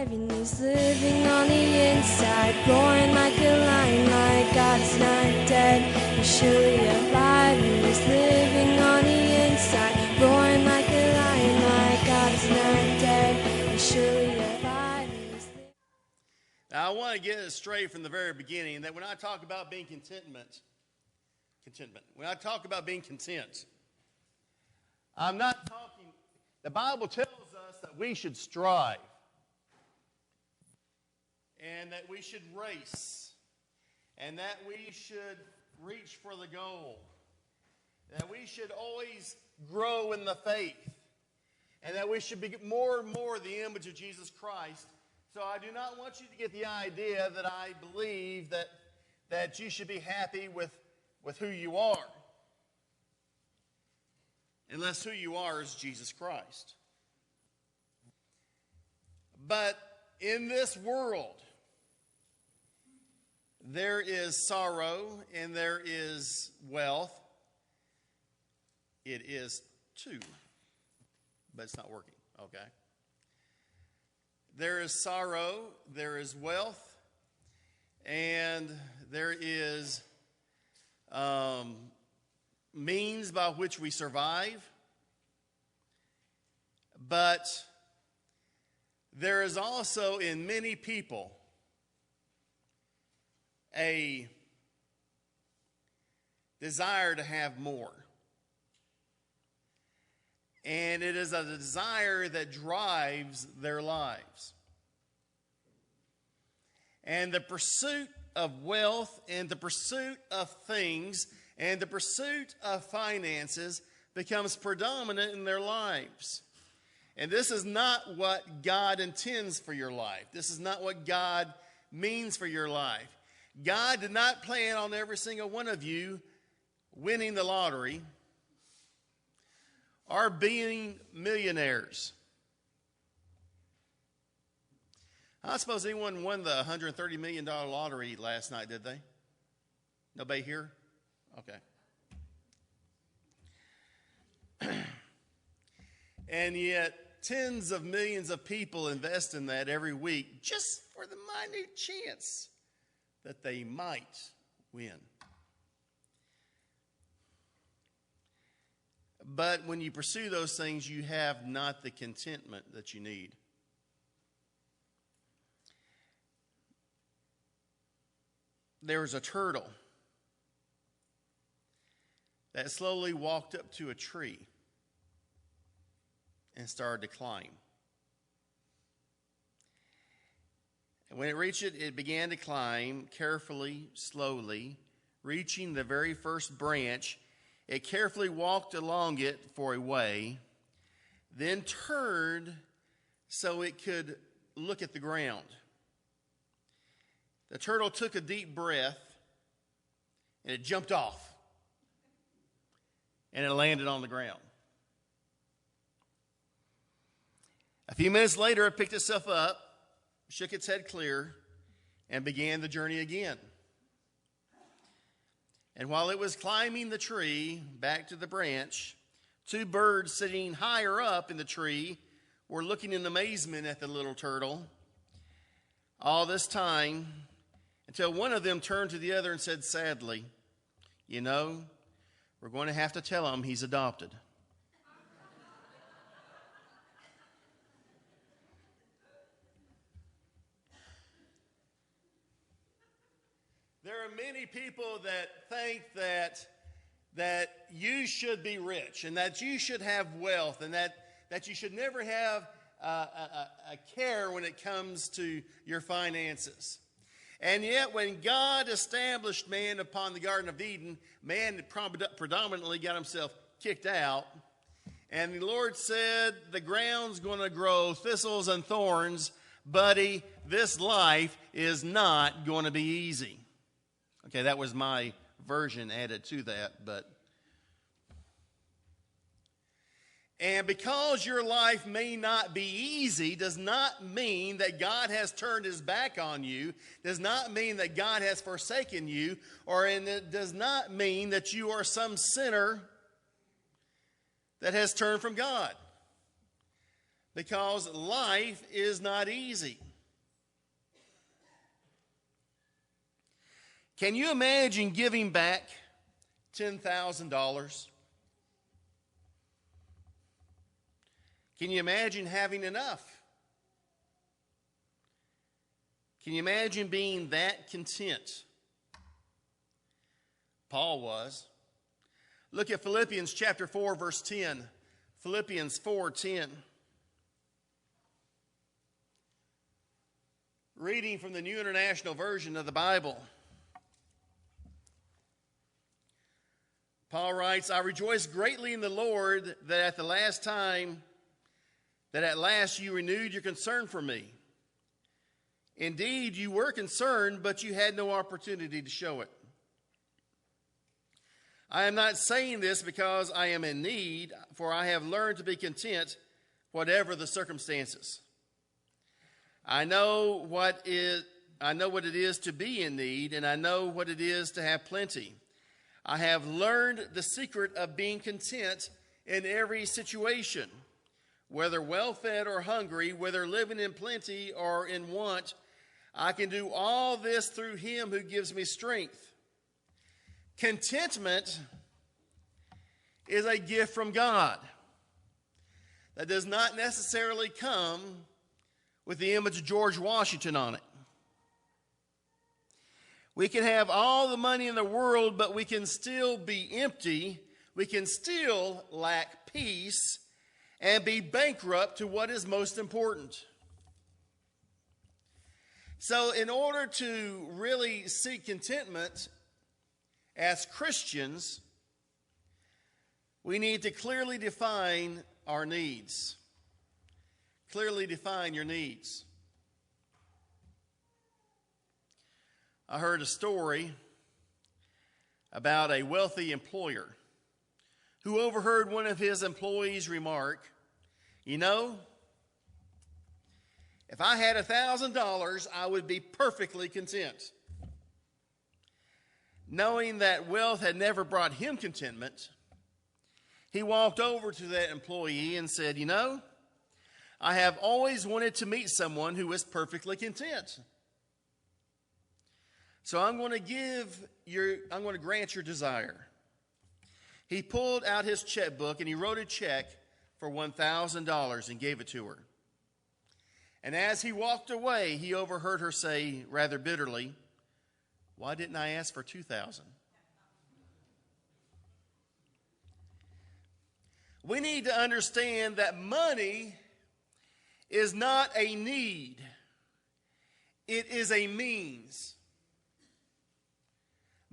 And he's living on the inside, roaring like a lion, like God is not dead. He's surely alive, and he's living on the inside, roaring like a lion, like God is not dead. He's surely alive. Now, I want to get it straight from the very beginning that when I talk about being contentment, when I talk about being content, I'm not talking, the Bible tells us that we should strive and that we should race and that we should reach for the goal, that we should always grow in the faith, and that we should be more and more the image of Jesus Christ. So I do not want you to get the idea that I believe that you should be happy with who you are, unless who you are is Jesus Christ. But in this world, there is sorrow and there is wealth. It is too, but it's not working, okay? There is sorrow, there is wealth, and there is means by which we survive. But there is also in many people a desire to have more. And it is a desire that drives their lives. And the pursuit of wealth and the pursuit of things and the pursuit of finances becomes predominant in their lives. And this is not what God intends for your life. This is not what God means for your life. God did not plan on every single one of you winning the lottery or being millionaires. I don't suppose anyone won the $130 million lottery last night, did they? Nobody here? Okay. And yet, tens of millions of people invest in that every week just for the minute chance that they might win. But when you pursue those things, you have not the contentment that you need. There was a turtle that slowly walked up to a tree and started to climb. And when it reached it, it began to climb carefully, slowly, reaching the very first branch. It carefully walked along it for a way, then turned so it could look at the ground. The turtle took a deep breath, and it jumped off, and it landed on the ground. A few minutes later, it picked itself up, shook its head clear, and began the journey again. And while it was climbing the tree back to the branch, two birds sitting higher up in the tree were looking in amazement at the little turtle. All this time, until one of them turned to the other and said sadly, "You know, we're going to have to tell him he's adopted." There are many people that think that you should be rich and that you should have wealth and that you should never have a care when it comes to your finances. And yet when God established man upon the Garden of Eden, man predominantly got himself kicked out. And the Lord said, the ground's going to grow thistles and thorns, buddy, this life is not going to be easy. Okay, that was my version added to that, but. And because your life may not be easy does not mean that God has turned his back on you, does not mean that God has forsaken you, and it does not mean that you are some sinner that has turned from God. Because life is not easy. Can you imagine giving back $10,000? Can you imagine having enough? Can you imagine being that content? Paul was. Look at Philippians chapter 4, verse 10. Philippians 4:10. Reading from the New International Version of the Bible. Paul writes, I rejoice greatly in the Lord that at last you renewed your concern for me. Indeed, you were concerned, but you had no opportunity to show it. I am not saying this because I am in need, for I have learned to be content, whatever the circumstances. I know what it is to be in need, and I know what it is to have plenty. I have learned the secret of being content in every situation, whether well-fed or hungry, whether living in plenty or in want. I can do all this through him who gives me strength. Contentment is a gift from God that does not necessarily come with the image of George Washington on it. We can have all the money in the world, but we can still be empty. We can still lack peace and be bankrupt to what is most important. So in order to really seek contentment as Christians, we need to clearly define our needs. Clearly define your needs. I heard a story about a wealthy employer who overheard one of his employees remark, you know, if I had $1,000, I would be perfectly content. Knowing that wealth had never brought him contentment, he walked over to that employee and said, you know, I have always wanted to meet someone who is perfectly content. So I'm going to grant your desire. He pulled out his checkbook and he wrote a check for $1,000 and gave it to her. And as he walked away, he overheard her say rather bitterly, why didn't I ask for $2,000? We need to understand that money is not a need. It is a means.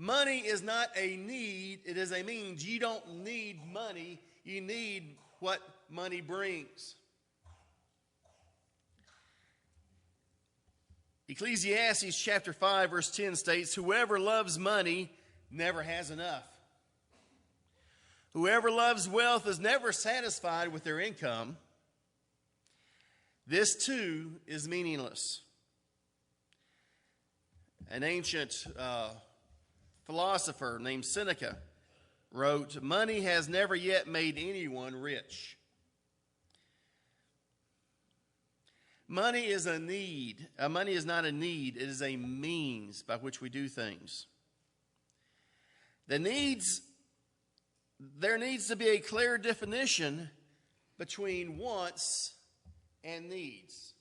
Money is not a need, it is a means. You don't need money, you need what money brings. Ecclesiastes chapter 5 verse 10 states, whoever loves money never has enough. Whoever loves wealth is never satisfied with their income. This too is meaningless. An ancient philosopher named Seneca wrote, money has never yet made anyone rich. Money is a need. Money is not a need. It is a means by which we do things. There needs to be a clear definition between wants and needs.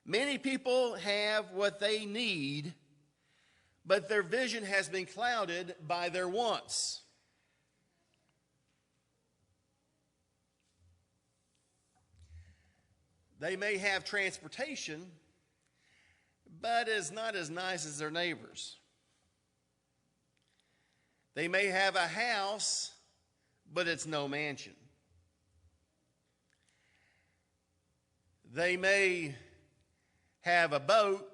Many people have what they need, but their vision has been clouded by their wants. They may have transportation, but it's not as nice as their neighbors. They may have a house, but it's no mansion. They may have a boat,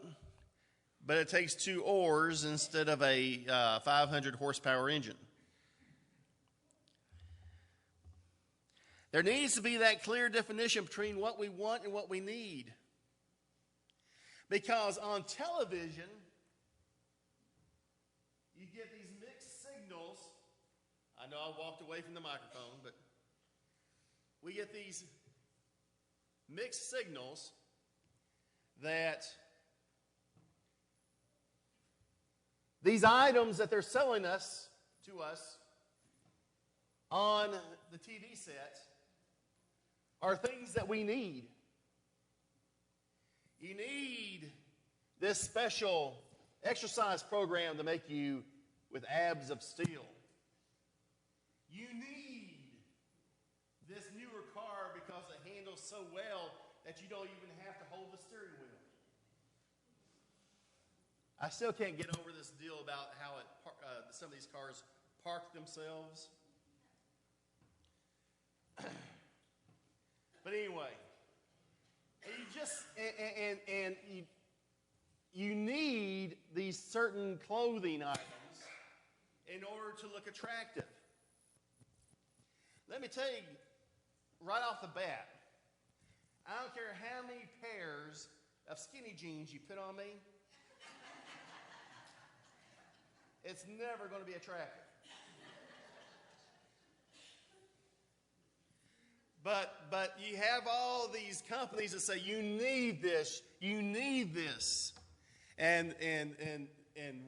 but it takes 2 oars instead of a 500 horsepower engine. There needs to be that clear definition between what we want and what we need. Because on television, you get these mixed signals. I know I walked away from the microphone, but we get these mixed signals that these items that they're selling to us on the TV set are things that we need. You need this special exercise program to make you with abs of steel. You need this newer car because it handles so well that you don't even have to hold the steering wheel. I still can't get over this deal about how some of these cars park themselves. But anyway, you need these certain clothing items in order to look attractive. Let me tell you right off the bat, I don't care how many pairs of skinny jeans you put on me, it's never going to be attractive. But you have all these companies that say, you need this, you need this. And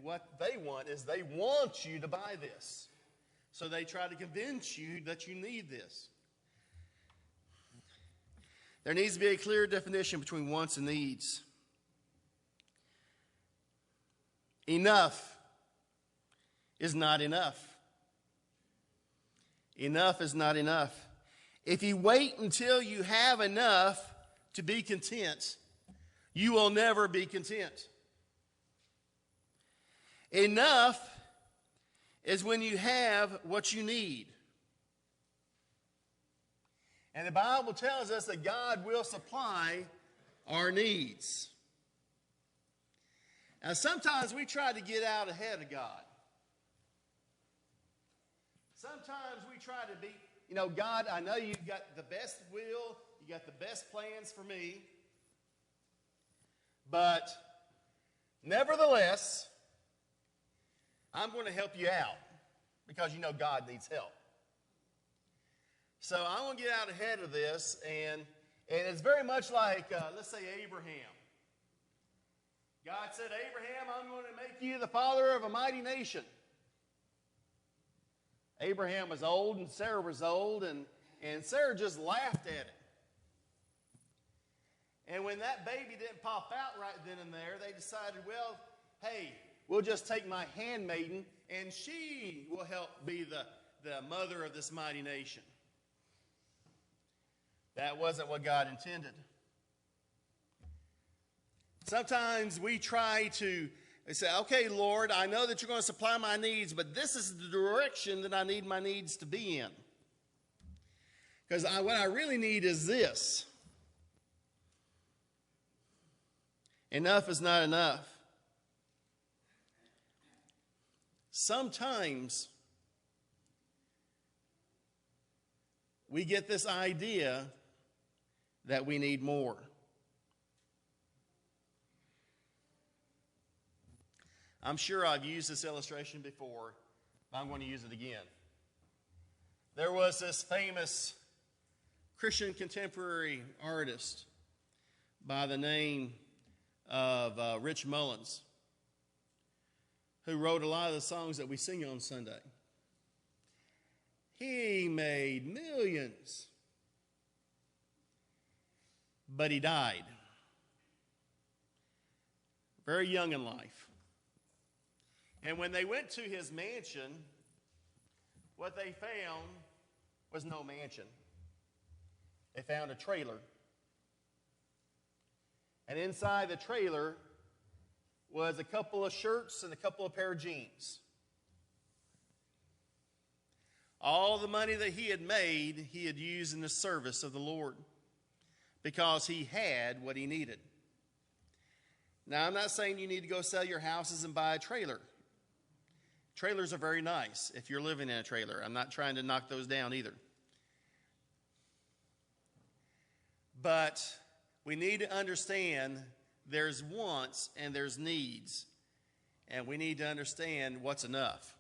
what they want is they want you to buy this. So they try to convince you that you need this. There needs to be a clear definition between wants and needs. Enough is not enough. Enough is not enough. If you wait until you have enough to be content, you will never be content. Enough is when you have what you need. And the Bible tells us that God will supply our needs. Now, sometimes we try to get out ahead of God. Sometimes we try to be, God, I know you've got the best will, you got the best plans for me, but nevertheless, I'm going to help you out because God needs help. So I'm going to get out ahead of this, and it's very much like, let's say, Abraham. God said, Abraham, I'm going to make you the father of a mighty nation. Abraham was old, and Sarah was old, and Sarah just laughed at it. And when that baby didn't pop out right then and there, they decided, well, hey, we'll just take my handmaiden, and she will help be the mother of this mighty nation. That wasn't what God intended. Sometimes we try to say, okay, Lord, I know that you're going to supply my needs, but this is the direction that I need my needs to be in. Because what I really need is this. Enough is not enough. Sometimes we get this idea that we need more. I'm sure I've used this illustration before, but I'm going to use it again. There was this famous Christian contemporary artist by the name of Rich Mullins, who wrote a lot of the songs that we sing on Sunday. He made millions, but he died very young in life. And when they went to his mansion, what they found was no mansion. They found a trailer. And inside the trailer was a couple of shirts and a couple of pair of jeans. All the money that he had made, he had used in the service of the Lord because he had what he needed. Now, I'm not saying you need to go sell your houses and buy a trailer. Trailers are very nice if you're living in a trailer. I'm not trying to knock those down either. But we need to understand there's wants and there's needs. And we need to understand what's enough.